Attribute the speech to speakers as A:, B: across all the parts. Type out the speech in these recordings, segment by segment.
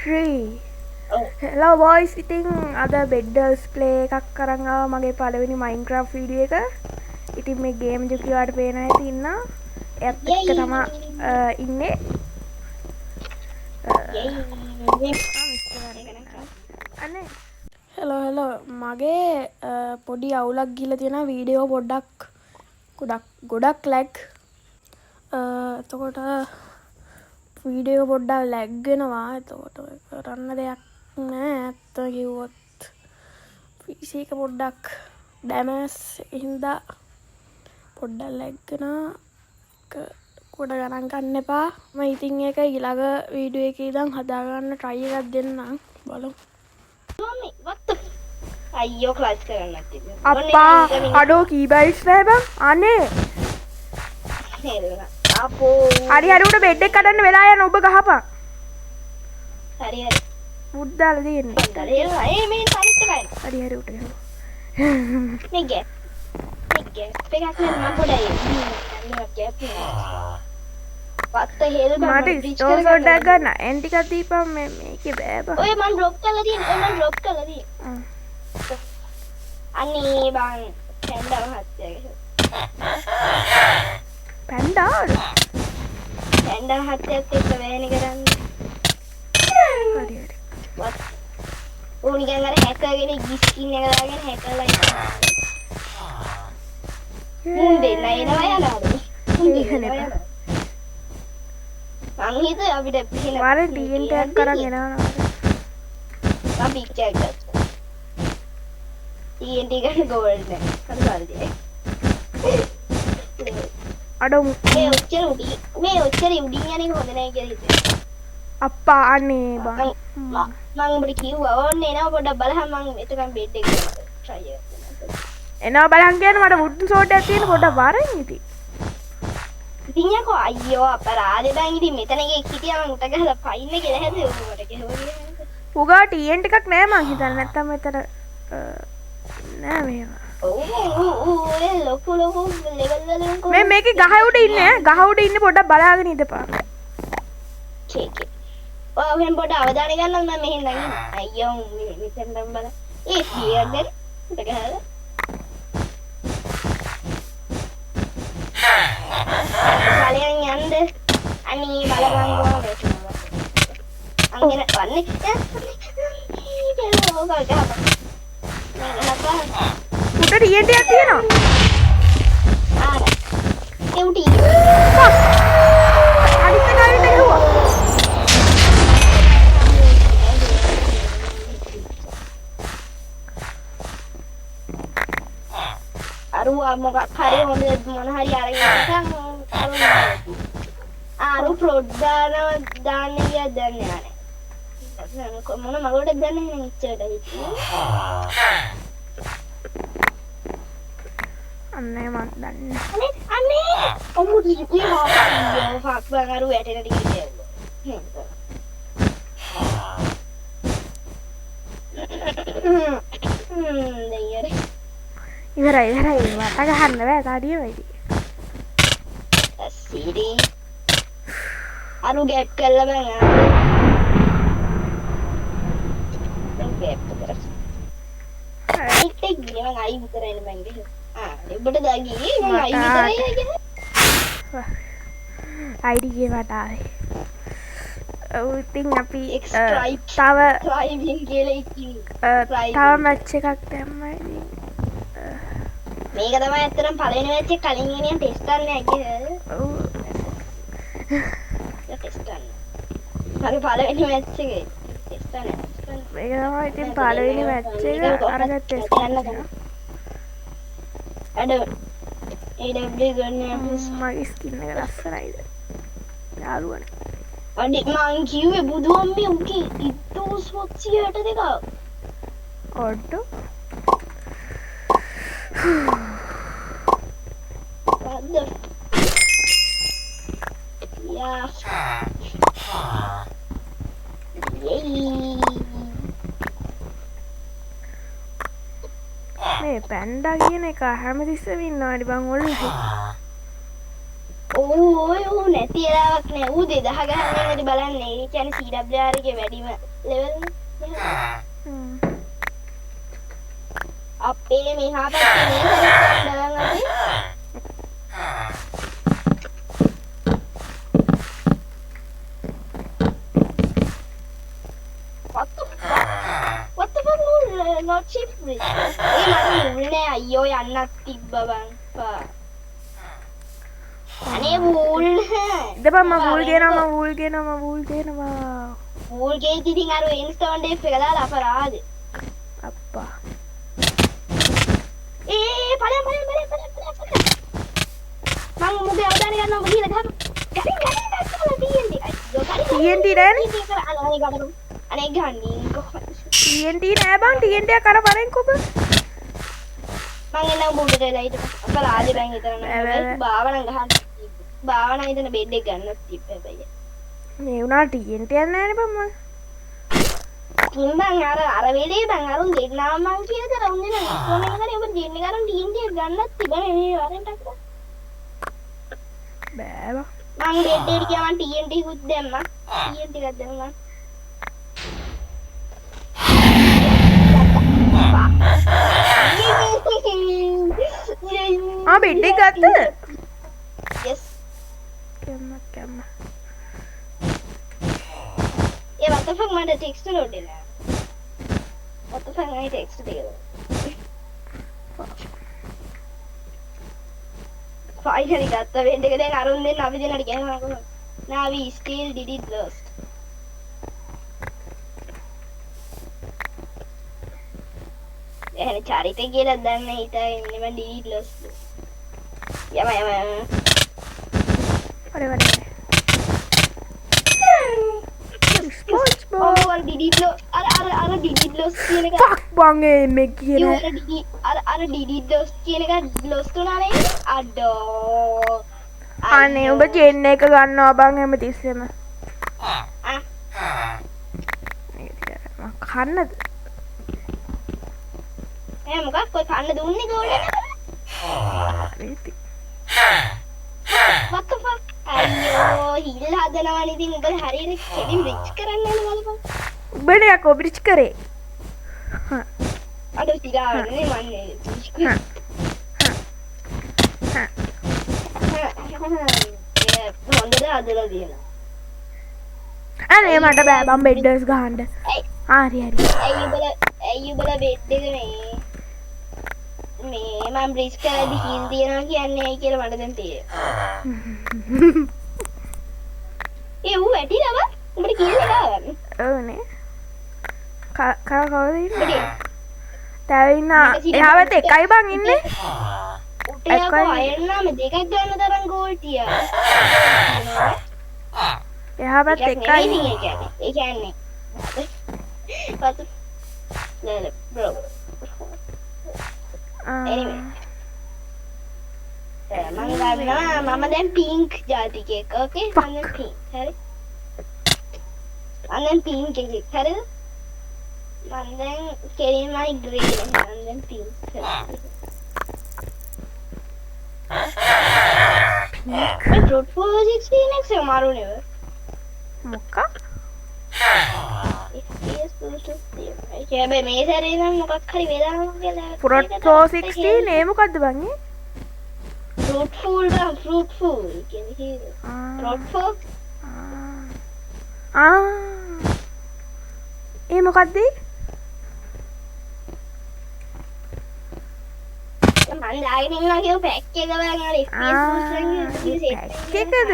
A: 3
B: ඔව්.
A: Hello boys ඉතින් අද බෙඩ්ඩර්ස් ප්ලේ එකක් කරන් ආවා මගේ පළවෙනි Minecraft වීඩියෝ එක. ඉතින් මේ ගේම් එක කිව්වට පේන ඇති ඉන්න. එයත් එක්ක තමයි ඉන්නේ. අනේ hello මගේ පොඩි අවුලක් ගිහලා තියෙනවා වීඩියෝ ගොඩක් ලැග්. එතකොට වීඩියෝ පොඩ්ඩක් ලැග් වෙනවා. එතකොට කරන්න දෙයක් නෑ ඇත්ත කිව්වොත් PC එක පොඩ්ඩක් ඩැමේජ් හින්දා පොඩ්ඩක් ලැග් වෙනවා. කොට ගණන් ගන්න එපා. මම ඉතින් ඒක ඊළඟ වීඩියෝ එකේ ඉඳන් හදාගන්න try එකක් දෙන්නම් බලමු.
B: මම්මි what the අයියෝ ක්ලාස් කරන්න තිබ්බා.
A: අප්පා අඩෝ කීබයිට්ස් නෑ බං. අනේ
B: අපෝ
A: හරි උඩ බෙඩ් එක කඩන්න වෙලා යන ඔබ ගහපන්.
B: හරි
A: මුඩ් දාලා තියෙන්නේ.
B: ඒ මේ සයිට් එකයි.
A: හරි උඩ යන්න.
B: මේ ගෑප් එකක් නෑ මම පොඩයි ගෑප් එක what the hell
A: මට ස්ටෝන් ගොඩක් ගන්න එන් ටිකක් දීපන් මේකේ බෑ බං.
B: ඔය මම ඩ්‍රොප් කරලා තියෙනවා. මම ඩ්‍රොප් කරලා තියෙනවා. අනේ බං පැන්ඩා මහත්තයාගේ
A: පැන්ඩා
B: මහත්තයාත් එක්ක වැහෙන කරන්නේ.
A: හරි
B: ඕ නිකන් අර හැකර්ගෙන ගිස්කින් එක දාගෙන හැකර්ලා ඉන්නවා. දෙන්න එනවා යනවා. මං හිතුවේ අපිට පිහින
A: වර TNT එකක් කරන් එනවා නේද?
B: මම පික්චර් එකක් ගත්තා. TNT ගන්න ගෝල්ඩ් නෑ. හරිද?
A: අඩෝ
B: මේ ඔච්චර උඩින් යන්නේ හොඳ නෑ කියලා හිතුවා.
A: අප්පා අනේ බං.
B: මම ඔබට කිව්වා ඕන්න එනවා පොඩ්ඩක් බලහන් මම එතකන් බෙඩ් එක try එකක්
A: එනවා බලන් කියන්නේ මට වුඩ් ෂෝට් එකක් තියෙන පොඩ්ඩක් වරෙන් ඉතින්.
B: ඉතින් යකෝ අයියෝ අපරාධේ බං ඉතින් මෙතන එකේ හිටියා මම උට ගහලා ෆයින් එකේ දැහැදේ උඹට ගෙහුවා.
A: උගා TNT එකක් නෑ මං හිතන්නේ නැත්තම් මෙතන නෑ මේවා.
B: ඔය ලොකු ලෙවල් වලින්
A: මේ මේකේ ගහ උඩ ඉන්නේ ගහ උඩ ඉන්නේ පොඩ්ඩක් බලාගෙන ඉඳපන්.
B: චේකේ. ඔයගෙන් පොඩ්ඩ අවධානය ගන්නත් මම මෙහෙන් නැගින්න. අයියෝ මෙතෙන් නම් බල. ඒ කීයක් දැන් උට ගහලා. බලයන් යන්න අනී බලපං ගෝම වෙනවා. අංගෙන වන්නේ. බැලුවා ගල් ගහපන්.
A: උඩ TNT එකක් තියෙනවා.
B: ඒ උටි.
A: අනිත් එක ගහුවා.
B: අරුවා මොකක් හරි හොඳ මොන හරි අරගෙන නිකන් අරු ප්‍රොඩ් දාන්න ගියා දැන් යන්නේ. මොන මගුලට දැන්නේ නේ ඉච්චට හිටියේ.
A: අනේ මන් දන්නේ.
B: අනේ ඔමුදි හාක් බං අරු වැටෙන ටික දෙයන්නේ.
A: ඉවරයි වට ගහන්න බෑ තාඩිය වෙයි.
B: ඇසිරි අරු ගැප් කළා බං ගැප් කරා. ඉතින් ගියේ මං අයි විතරයි නේ මං ගියේ. ඔබට දාගියේ මං අයි විතරයි ගියේ.
A: ID ගේ මට ආවේ. ඔව් ඉතින් අපි
B: ස්ට්‍රයිප්
A: තව
B: ඩ්‍රයිවිං කියලා ඉන්නේ.
A: තව මැච් එකක් දැම්මා ඉතින්.
B: මේක තමයි ඇත්තටම පළවෙනි මැච් එක කලින් ගෙනියන් ටෙස්ට් කරන්න ඇගේ.
A: ඔව්.
B: ටෙස්ට් කරන්න. හරි පළවෙනි මැච් එකේ ටෙස්ට් කරන්න.
A: මේක තමයි ඉතින් පළවෙනි මැච් එක අරකට ටෙස්ට් කරන්න.
B: අඩ AW ගන්න
A: මගේ ස්කින් එක ලස්සනයිද? යාළුවනේ.
B: අඩේ මං කිව්වේ බුදුම්මේ උගේ ඉද්දෝස් වොච්චියට දෙක.
A: ඔඩ්ඩෝ.
B: What the yeah.
A: මේ පැන්ඩා කියන එක හැමතිස්සෙම ඉන්නවානේ බං ඔල්ලේ.
B: ඕ නැති වෙලාවක් නෑ. ඌ 2000 ගහන්නේ නැති බලන්නේ. ඒ කියන්නේ CWR එකේ වැඩිම ලෙවල්
A: හ්ම්
B: අපේ මෙහා පැත්තේ මේ සරක් ගන්න අපි what the fuck not cheap bridge ඒ මට මුල් නෑ අයියෝ යන්නත් තිබ්බ බං අනේ මුල්
A: ඉතපන් මම වූල් ගේනවා
B: මුල් ගේජ් ඉතින් අර ඉන්ස්ටෝන් ඩේෆ් එක දාලා අපරාධ
A: අප්පා
B: පලයන් මං මුගේ අවධානය ගන්නවා ගිහලා ගහන්න
A: TNT නෑනේ
B: අනේ ගන්නේ කොහොමද
A: TNT නෑ බං TNT එක අර වරෙන්කෝ බං
B: මං එන්නම් බුඩට වෙලා හිටපන් අපරාධ බං හිතන නෑ භාවනා ගහන්න භාවනා හිතන බෙඩ් එක ගන්නත් තිබ්බ හැබැයි
A: මේ උනා TNT යන්නේ නෑනේ බං මං
B: කිම්බන් අර වෙලේ බං අරුන් දෙන්නා මං කියලා කර උන් දෙන කොහොම කරේ ඔබ දෙන්නේ කරන් TNT එක ගන්නත් තිබ්බනේ මේ වරෙන්ට අක්කා
A: බෑ බං
B: මං බෙඩ් එකට ගියා මං TNT කුත් දැම්මා TNT එකක් දැම්මා
A: බෙඩ් එක ගත්තද
B: yes
A: කැම්ම
B: what the fuck මට ටෙක්ස්ට් ලෝඩ් වෙලා what the fuck මගේ ටෙක්ස්ට් දෙකද ෆයිනලි ගත්ත වෙන්න එක දැන් අරුන් දෙන්න අපි දෙන්නට කියනවා කොහොමද now we still did it lost එහෙනම් චරිතය කියලා දන්න හිතාගෙන ඉන්නේ මම did it lost යම
A: අර SpongeBob
B: අර did it lost අර did it lost කියන එක
A: fuck බං මේ කියන
B: අර did it lost කියන එක lost උනා නේද අඩෝ
A: අනේ ඔබ චේන් එක ගන්නවා බං හැමතිස්සෙම කන්නද
B: මොකක් කොයි කන්න දුන්නේ ගෝලේ
A: වේති
B: what the fuck අයියෝ හිල් හදනවනේ ඉතින් උඹ හරියට කෙලින් රිච් කරන්න යන බලපන්
A: උඹට යකෝ බ්‍රිච් කරේ
B: අඩෝ තිරාවනේ මන්නේ හොඳට හදලා දියලා
A: අනේ මට බෑ බම් බෙඩ්ඩර්ස් ගහන්න හරි
B: ඇයි උඹලා බෙඩ් එක මේ මම බ්‍රිජ් කරලා හිල් තියනවා කියන්නේ ඇයි කියලා මට දැන් තේරෙනවා ඌ වැටිලා බා උඹට කියලා ගාවන්න
A: ඔව්නේ කවුද ඉන්නේ තැවින්න එහා පැත්තේ එකයි බං ඉන්නේ
B: උටේ අයන්නාම දෙකක් ගන්න තරම් ගෝල් තියා
A: එහා පැත්තේ එකයි
B: ඒ කියන්නේ පතු නෑ බ්‍රෝ anyway මම ගන්නවා මම දැන් පින්ක් ජාතිකයෙක් ඕකේ මම දැන් පින්ක් හරි මම දැන් පින්ක් එකෙක් හරිද මම දැන් කෙලින්මයි ග්‍රේ මම දැන් පින්ක් මේ ෆෘට්ෆුල් 16x මාරු නේ
A: මොකක්
B: FPS boost හැබැයි මේ සැරේ නම් මොකක් හරි වෙලා කියලා
A: ෆ්‍රොට් 416 ඒ මොකද්ද බං ඒ
B: ෆෘට්ෆුල් කියන්නේ ෆෘට්ෆුල්
A: ඒ මොකද්ද
B: මම දාගෙන ඉන්නවා කියෝ පැක් එක බලන් අර FPS boost
A: එකද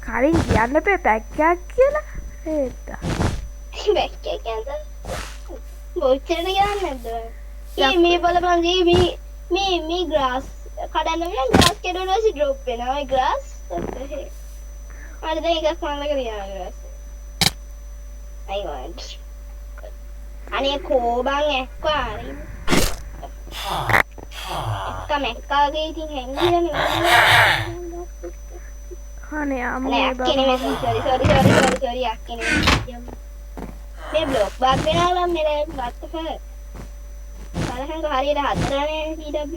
A: කලින් කියන්න එපා පැක් එකක් කියලා ඒත්
B: පැක් එක ඇඳ බොච්චරට ගන්න නැද්ද මේ බලපන් මේ ග්‍රාස් කඩන්න නම් ග්‍රාස් කෙරුවා ඊට ඩ්‍රොප් වෙනවා ඒ ග්‍රාස් මට දැන් එකක් මල්ලක තියනවා ග්‍රාස් I want අනේ කෝබන් එක්කා එක්කමෙක්කාගේ ඉතින් හැංගිලා
A: අනේ
B: අනේ අක්කනේ sorry අක්කනේ මේ බ්ලොක් බාක් වෙනවා නම් මේ ගත්තක බලහන් හරියට හදලානේ CW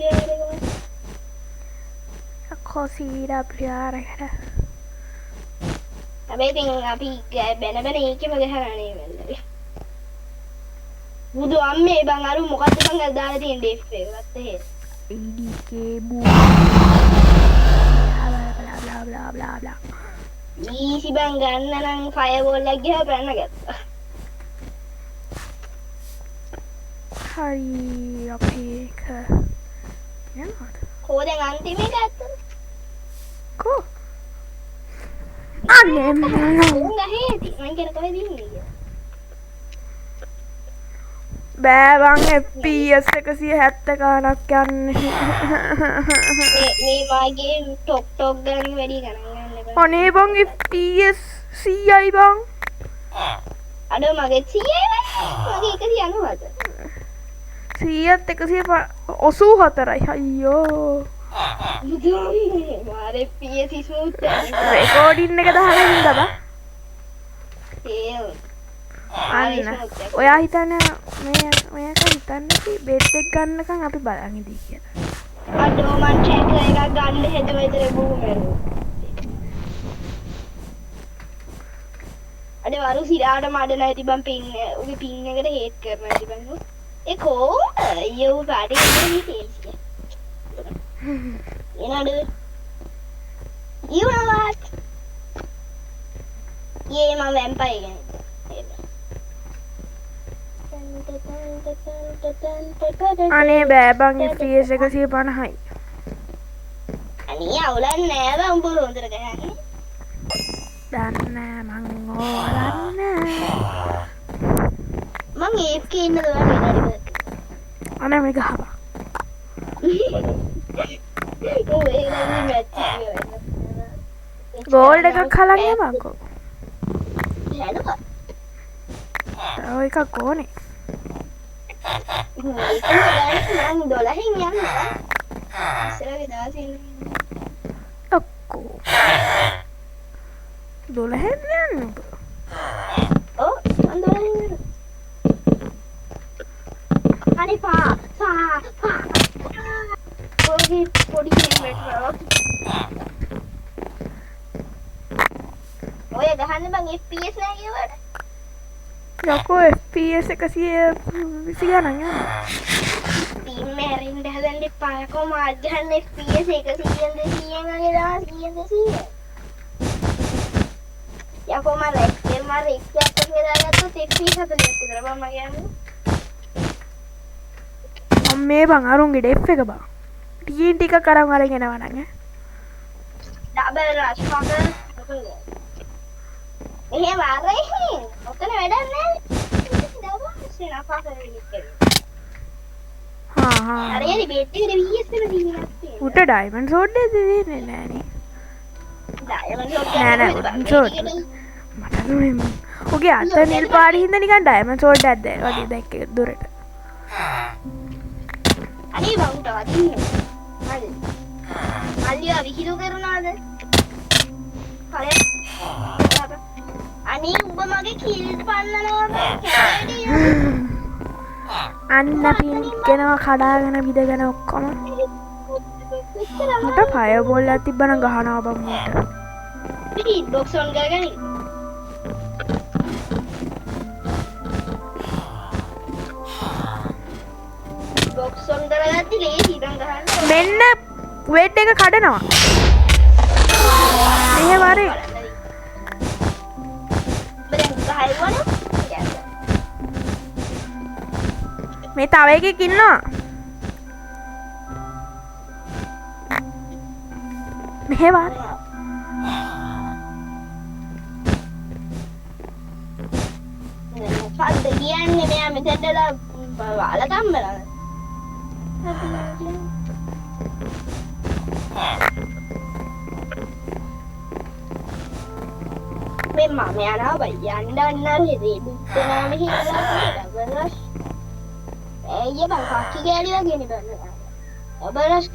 B: එක
A: කොසීඩා ප්‍රියාරකට
B: හැබැයි ඉතින් අපි බැන බැන ඒකෙම ගහනනේ මල්ලේ. බුදු අම්මේ බං අර මොකද්ද බං අර දාලා තියෙන ඩෙෆ් එක ගත්ත හේ.
A: EDK බූ blah blah blah blah.
B: Easy බං ගන්න නම් ෆයර්වෝල් එකක් ගිහලා පැන්න ගත්තා.
A: හරි අපි එක යනවාද?
B: කෝ දැන් අන්තිම එක ඇත්තද?
A: කෝ අනේ
B: උන් ගහේ මං කියන කොහෙද ඉන්නේ?
A: බෑ බං FPS 170 ගානක් යන්නේ.
B: මේ වාගේ ටොක් ගන්න වැඩි ගණන් ගන්න බෑ.
A: අනේ බං FPS 100යි බං.
B: අඩෝ මගේ 100යි මගේ 190ද?
A: 100ත් 184යි අයියෝ.
B: බුදුන් මාරේ FPS ස්මූත්
A: රෙකෝඩින් එක දාලා ඉඳලා බා.
B: ඒ
A: අන්න ඔයා හිතන්නේ මේක හිතන්නේ බෙට් එක ගන්නකම් අපි බලන් ඉදී කියලා.
B: අඩෝ මං ට්‍රැකර් එකක් ගන්න හැදුවා ඉතින් බූමරු. අඩේ වරු සිරාට මඩ නැති බං පින් උගේ පින් එකට හේට් කරනවා ඉතින් බං. ඒ කෝ යෝ පාටි ඉන්නේ තේල්සිය. එනඩ you know what? යේ මම වැම්පයර් ගැන.
A: අනේ බෑ බං FPS 150යි.
B: අනේ අවුලක් නෑ බං උඹ හොඳට ගහන්නේ.
A: දන්නේ මං ඕලන්නේ.
B: මං AFK ඉන්නද බලන්න ඉන්නද?
A: අනේ මේ ගහපන්.
B: ඔව් ඒක නෑ මැච් එක.
A: ගෝල්ඩ් එකක් හලන් යවන්කෝ.
B: හැදුවා.
A: ඔය එකක් ඕනේ.
B: මං 12න් යන්න. ඉස්සරහේ දාසින්
A: ඔක්කෝ 12න් යන්න.
B: ඔව් මං 12න් යන්න. අනේ පා පොඩි කෙනෙක් ඔය ගහන්න බං FPS නෑ කියවට.
A: යකෝ FPS 120 ගණන් යනවා.
B: ටීම් මැරෙන්න හදන්න එපා. යකෝ මාත් ගහන්න FPS 100 200 වගේ දාලා 100 200. යකෝ මම රෙක්ස් එකක් දාගත්තොත් FPS 40ක් විතර බං මගේ යන්නේ.
A: මේ බං අරුන්ගේ ඩෙෆ් එක බං TNT එක කරන් අරගෙන යනවා නං
B: ඩබල් රෂ් පක එහෙම අරයි ඔතන වැඩක් නැහැ ඩබල් රෂ් නපා කරගෙන
A: හා
B: අර යලි බෙට් එකේ VS එක දිනනවා
A: උට ඩයමන්ඩ් සෝඩ් එක දෙන්නේ නෑනේ
B: ඩයමන්ඩ් ෂොට්
A: නෑ නෑ ෂෝට් මට නෙමෙයි ඔගේ අත නිල් පාටි හින්දා නිකන් ඩයමන්ඩ් සෝඩ් එකක් දැ වගේ දැක්කේ දුරට
B: අනේ වුන්ට වදින්නේ හරි මල්ලියා විහිළු කරනවාද හරි අනේ උඹ මගේ කිල්ට් පන්නනවා කැඩේ
A: අන්න පින්කෙනවා කඩාගෙන විදගෙන ඔක්කොම මට ෆයර්බෝල් එකක් තිබ්බනම් ගහනවා බං මට
B: පිටි බොක්ස් ඔන් කරගෙන බොක්ස් ඔන් කරගත්ති ලේසි ඉතින් ගහන්න
A: මෙන්න වේට් එක කඩනවා මෙහෙ වරේ මේ තව එකෙක් ඉන්නවා මෙහෙ වරේ
B: පද්ද කියන්නේ මෙයා මෙතෙන්ටලා වලකම් බලන්න මේ මම යනවා බයි යන්න අන්න රෙදි දුක්නා මෙහි ඉඳලා ඒ බං කක්කි ගෑලි වගේ නේ බං ඔබරස්ක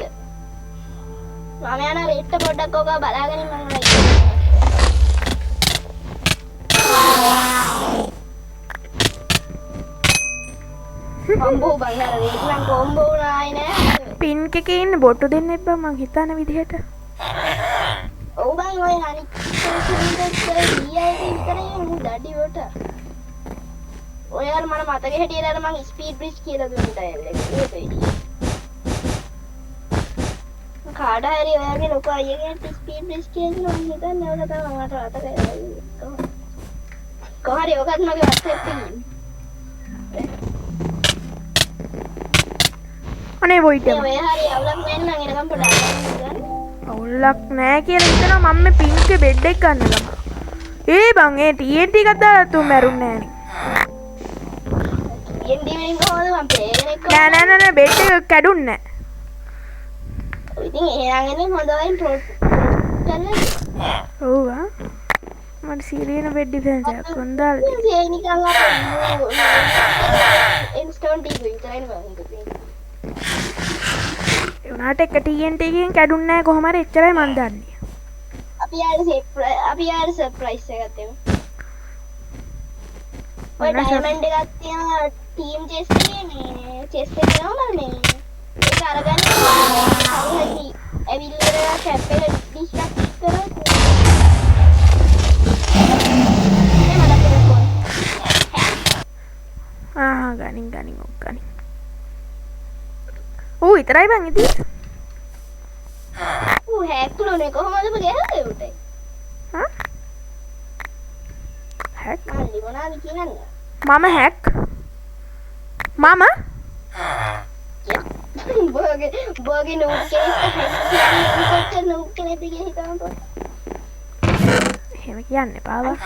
B: මම යන රෙට්ට පොඩ්ඩක් ඔක බලාගෙන මම කොම්බෝ බං අර රෙට් නම් කොම්බෝ නායි නෑ
A: පින් එකේ ඉන්න බොට්ටු දෙන්නෙත් බං මං හිතන විදිහට
B: ඔව් බං ඔය හරි විතරයි දඩි වට. ඔය අර මම මතක හිටියේ අර මම ස්පීඩ් බ්‍රිජ් කියලා දුන්න ටයර් එක. කාඩ හරි ඔයාගේ ලොකු අයියගෙන් ස්පීඩ් බ්‍රිජ් කියලා මම හිතන්නේ ඔය තමයි මට අතක. කොහරි ඔකත් මගේ WhatsApp එකේ ඉන්නේ.
A: අනේ වොයිට් එක.
B: ඔය හරි අවුලක් නැන්න නම් එනකම් පොඩ්ඩක් ගන්න.
A: අවුලක් නැහැ කියලා හිතනවා මම මේ පින්කේ බෙඩ් එක ගන්න ගම. ඒ බං ඒ TNT එකක් දාලා තු මැරුන්නේ නෑනේ.
B: TNT වලින් කොහොමද මම ප්ලේගෙන එක
A: නෑ බෙඩ් එක කැඩුන්නේ
B: නෑ. ඉතින් එහෙනම් එන්නේ හොඳයින් ප්‍රොට් කරලා.
A: ඔව් ආ. මට සීරියන බෙඩ් ඩිෆෙන්ස් එකක් කොන්දාල්.
B: ඒ නිකන් අර ඉන්ස්ටන්ට් එක විතරයි මම හිතුවේ.
A: ඒ උනාට එක TNT එකකින් කැඩුන්නේ නැහැ කොහොම හරි එච්චරයි මන් දන්නේ.
B: අපි යාර සර්ප්‍රයිස් එකක් දෙමු. ඔය ඩයමන්ඩ් එකක් තියෙනවා ටීම් චෙස් එකේ මේ චෙස් එක නෝනල් මේ ඒක අරගන්න හරි ඇවිල්ලා කැප් එක ඩිස්ට්‍රැක්ට් කරලා
A: ගනින් ඔක් ගනින්. ඌ විතරයි බං ඉතින්.
B: ඌ හැක් කළෝනේ කොහමද ඔබ ගහන්නේ උටේ?
A: හා? හැක්?
B: මල්ලි මොනවද කියන්නේ?
A: මම හැක්? මම?
B: බෝගේ නෝට් කෙනෙක් නෝට් කෙනෙක් දිගේ හිතනවා.
A: එහෙම කියන්න එපා බං.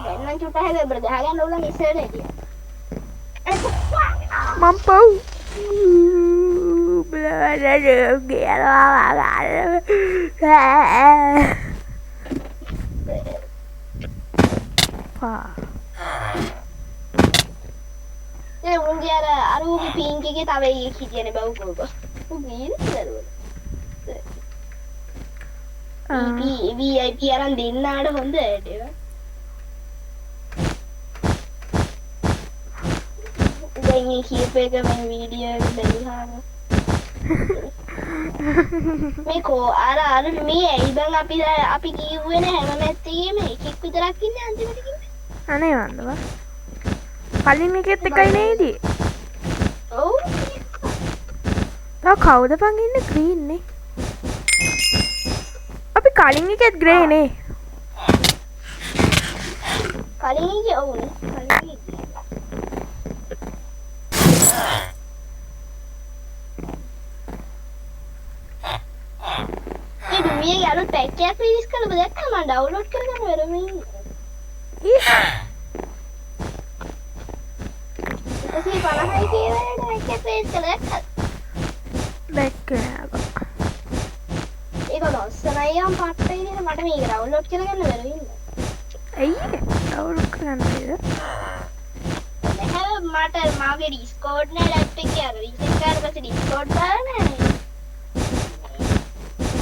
B: දැන් චුට්ට හැබැයි බ්‍රදර් ගහගන්න ඕන ඉස්සරට හිටියා.
A: මම පව්. බ්ලඩ් ගියනවා ගන්න.
B: ඒ උන්ගේ අර උගේ පින්ක් එකේ තව එකක් හිටියනේ බවුකෝක. උන් ගිහින් VIP අරන් දෙන්නාට හොඳ ඇටේ. දැන් මේ කීප එක මේ වීඩියෝ එක දෙලිහාම මේ කෝ අර මේ ඇයි බං අපි කිව්වේ නෑ හැම මැච් එකේම එකෙක් විතරක් ඉන්නේ අන්තිමට කිව්වේ.
A: අනේ වන්දවා. කලින් එකෙත් එකයි නේද?
B: ඔව්.
A: තව කවුද බං ඉන්නේ ග්‍රීන් නේ? අපි කලින් එකෙත් ග්‍රේ නේ.
B: කලින් එකේ ඔව්නේ. කලින් එකේ මේ අලුත් පැක් එකක් රිලීස් කරලා ඔබ දැක්කම මම ඩවුන්ලෝඩ් කරගන්න වෙරම ඉන්නේ. 150යි කියලා පැක් එකක් රිලීස් කළා දැක්කද?
A: දැක්කේ නෑ.
B: ඒක ලස්සනයි යම් පට්ටයි නේද මට මේක ඩවුන්ලෝඩ් කරගන්න වෙරම ඉන්නේ.
A: ඇයි ඩවුන්ලෝඩ් කරන්න බැරිද?
B: නැහැ මට මාගේ ඩිස්කෝඩ් නේ ලැප්ටොප් එකේ අර රීසෙට් කරලා පස්සේ ඩිස්කෝඩ් දාලා නැහැ.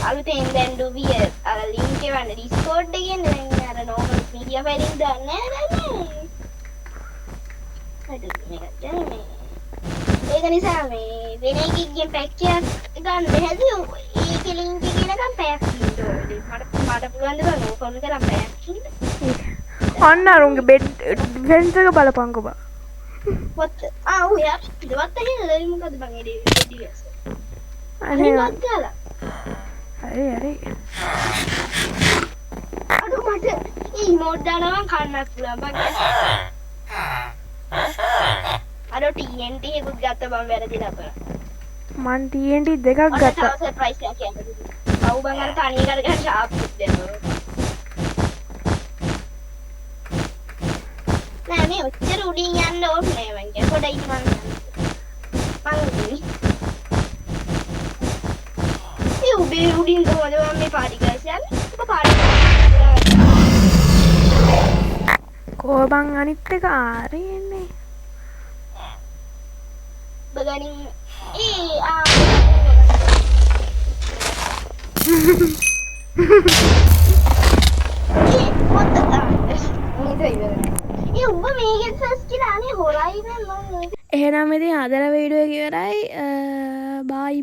B: අලුතෙන් දැන් ඩුවිය අර ලින්ක් එකවන්න ඩිස්කෝඩ් එකෙන් දැන් අර නෝමල් මීඩියා ෆයිල් එක දාන්න නෑ. ඒක නිසා මේ වෙන එකකින් පැක් එකක් ගන්න හැදුවේ ඒකේ ලින්ක් එකේ නකම් පැක් ඉන්න මට පුළුවන් ද බං ඕපන් කරලා පැක් ඉන්න.
A: අන්න අරුන්ගේ බෙඩ් ඩිෆෙන්ස් එක බලපංකෝ බා.
B: what ඔව් යා ඉතවත් ඇහිලා මොකද බං ඒ ඩිවස්
A: අනේ
B: වත් ගාලා
A: හරි
B: අඩු මට ඒ මෝඩ් දානවා කන්නත් පුළුවන් බං අර TNT එකක් ගත්ත බං වැරදිලා අපර
A: මන් TNT දෙකක් ගත්තා
B: සර්ප්‍රයිස් එකක් කියන්නේ අවු බං අර තනිය කරගෙන ෂාප් දෙනවා නෑ මේ ඔච්චර උඩින් යන්න ඕනේ නෑ මං පොඩ ඉන්න මං උඩින් කොහොමද මේ පාටි ගස් යන්නේ? ඔබ පාටි
A: කොහොමන් අනිත් එක ආරෙන්නේ?
B: බගනින් what the උඹ මේකෙන් සර්ච් කරානේ හොරයිද මම
A: එහෙනම් ඉතින් අදලා වීඩියෝ එක ඉවරයි බයි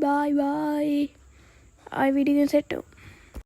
A: ආයි වීඩියෝ එකෙන් සෙට්